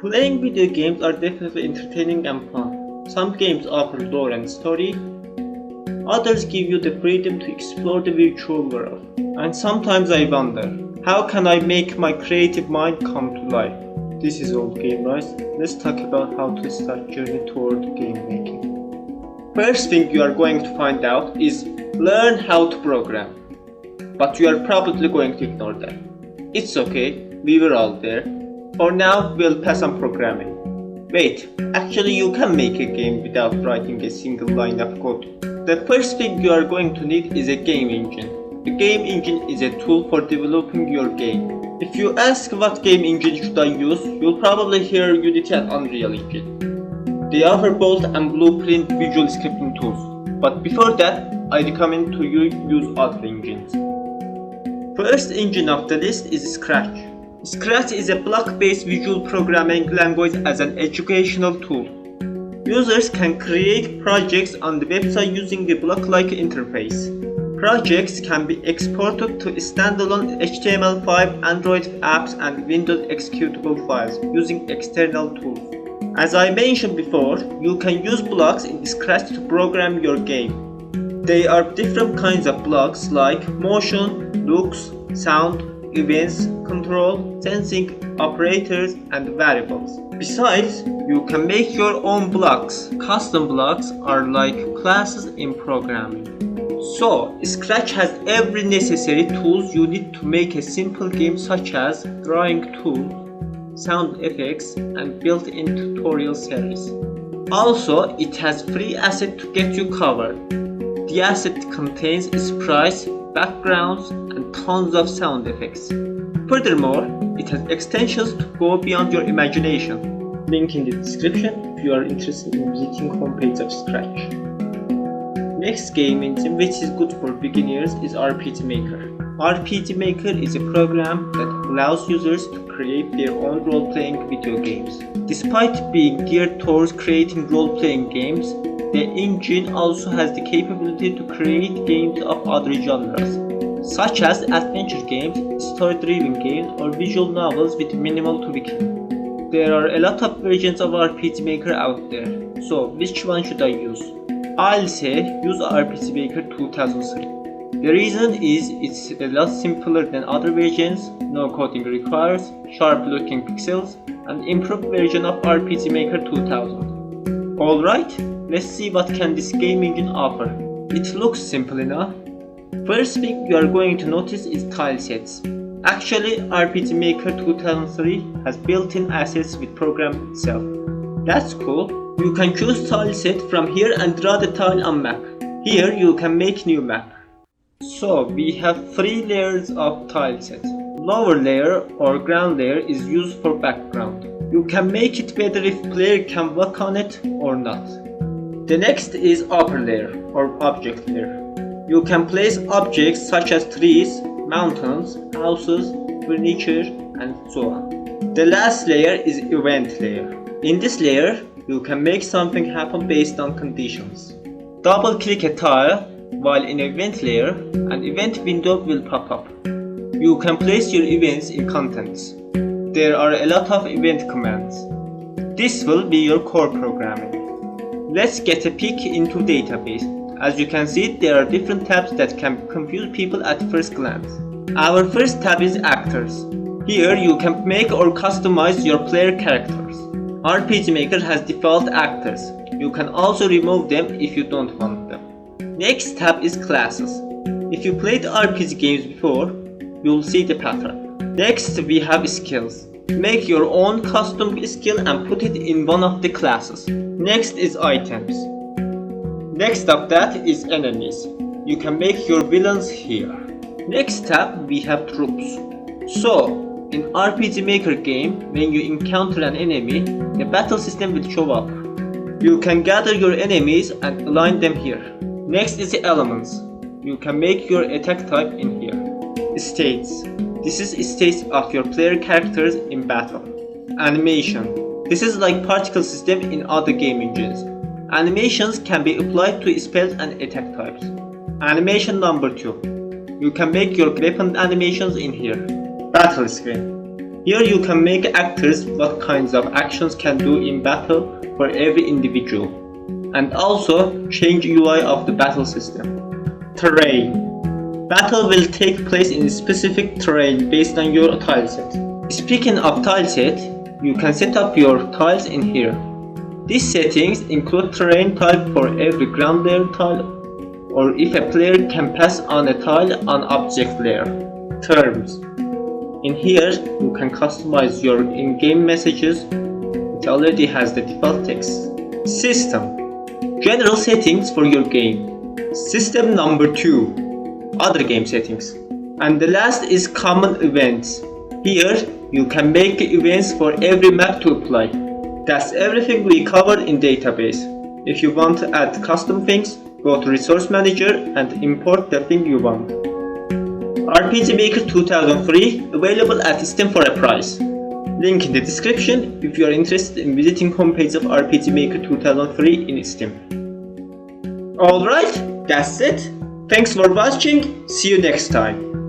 Playing video games are definitely entertaining and fun. Some games offer lore and story, others give you the freedom to explore the virtual world. And sometimes I wonder, how can I make my creative mind come to life? This is Old Game Rise. Let's talk about how to start journey toward game making. First thing you are going to find out is learn how to program. But you are probably going to ignore that. It's okay, we were all there. For now, we'll pass on programming. Wait, actually you can make a game without writing a single line of code. The first thing you are going to need is a game engine. A game engine is a tool for developing your game. If you ask what game engine should I use, you'll probably hear Unity and Unreal Engine. They offer bolt and blueprint visual scripting tools. But before that, I recommend to you use other engines. First engine of the list is Scratch. Scratch is a block-based visual programming language as an educational tool. Users can create projects on the website using a block-like interface. Projects can be exported to standalone HTML5, Android apps, and Windows executable files using external tools. As I mentioned before, you can use blocks in Scratch to program your game. There are different kinds of blocks like motion, looks, sound, events, control, sensing, operators, and variables. Besides, you can make your own blocks. Custom blocks are like classes in programming. So, Scratch has every necessary tools you need to make a simple game such as drawing tools, sound effects, and built-in tutorial series. Also, it has free asset to get you covered. The asset contains sprites, backgrounds, and tons of sound effects. Furthermore, it has extensions to go beyond your imagination. Link in the description if you are interested in visiting homepage of Scratch. Next game engine which is good for beginners is rpgmaker. rpgmaker is a program that allows users to create their own role-playing video games. Despite being geared towards creating role-playing games, the engine also has the capability to create games of other genres, such as adventure games, story-driven games, or visual novels with minimal tweaking. There are a lot of versions of rpgmaker out there, so which one should I use? I'll say use rpgmaker 2003. The reason is it's a lot simpler than other versions, no coding requires, sharp looking pixels, and improved version of rpgmaker 2000. Alright, let's see what can this game engine offer. It looks simple enough. First thing you are going to notice is tile sets. Actually, rpgmaker 2003 has built-in assets with program itself. That's cool. You can choose tile set from here and draw the tile on map. Here you can make new map. So we have 3 layers of tile set. Lower layer or ground layer is used for background. You can make it better if player can walk on it or not. The next is upper layer or object layer. You can place objects such as trees, mountains, houses, furniture, and so on. The last layer is event layer. In this layer, you can make something happen based on conditions. Double click a tile while in event layer, an event window will pop up. You can place your events in contents. There are a lot of event commands. This will be your core programming. Let's get a peek into database. As you can see, there are different tabs that can confuse people at first glance. Our first tab is actors. Here you can make or customize your player characters. rpgmaker has default actors. You can also remove them if you don't want them. Next tab is classes. If you played RPG games before, you'll see the pattern. Next we have skills. Make your own custom skill and put it in one of the classes. Next is items. Next up that is enemies. You can make your villains here. Next tab we have troops. So, in rpgmaker game, when you encounter an enemy, the battle system will show up. You can gather your enemies and align them here. Next is the elements. You can make your attack type in here. States. This is states of your player characters in battle. Animation. This is like particle system in other game engines. Animations can be applied to spells and attack types. Animation number 2. You can make your weapon animations in here. Battle screen. Here you can make actors what kinds of actions can do in battle for every individual, and also change UI of the battle system. Terrain. Battle will take place in specific terrain based on your tileset. Speaking of tileset, you can set up your tiles in here. These settings include terrain type for every ground layer tile, or if a player can pass on a tile on object layer. Terms. In here, you can customize your in-game messages. It already has the default text. System. General settings for your game. System number 2. Other game settings. And the last is common events. Here you can make events for every map to apply. That's everything we covered in database. If you want to add custom things, go to resource manager and import the thing you want. rpgmaker 2003 available at Steam for a price. Link in the description if you are interested in visiting homepage of rpgmaker 2003 in Steam. Alright, that's it. Thanks for watching, see you next time.